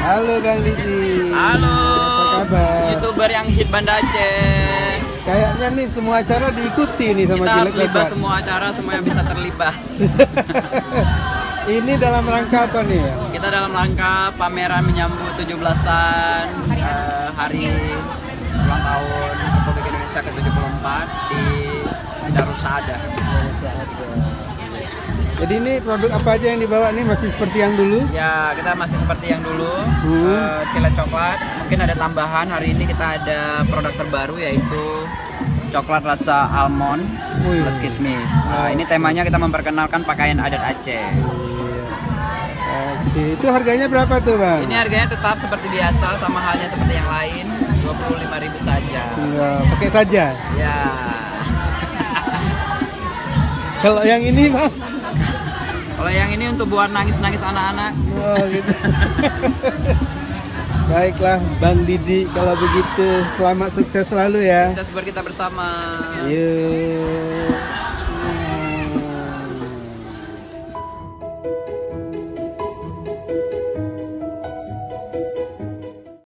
Halo Bang Didi. Halo. Apa kabar? YouTuber yang hit Banda Aceh. Kayaknya nih semua acara diikuti nih sama Kita Gilek harus libas Lebat. semua acara, semua yang bisa terlibas. Ini dalam rangka apa nih ya? Kita dalam rangka pameran menyambut 17-an hari ulang tahun Republik Indonesia ke-74 di Darussaada. Jadi ini produk apa aja yang dibawa nih, masih seperti yang dulu? Ya, kita masih seperti yang dulu, Cilet coklat. Mungkin ada tambahan, hari ini kita ada produk terbaru yaitu coklat rasa almond plus kismis. Nah, ini temanya kita memperkenalkan pakaian adat Aceh. Oke, itu harganya berapa tuh Bang? Ini harganya tetap seperti biasa, sama halnya seperti yang lain, 25.000 saja. Iya, pakai saja. Ya. Kalau yang ini Bang? Kalau yang ini untuk buat nangis-nangis anak-anak. Oh gitu. Baiklah Bang Didi, kalau begitu selamat sukses selalu ya. Sukses buat kita bersama. Yuk.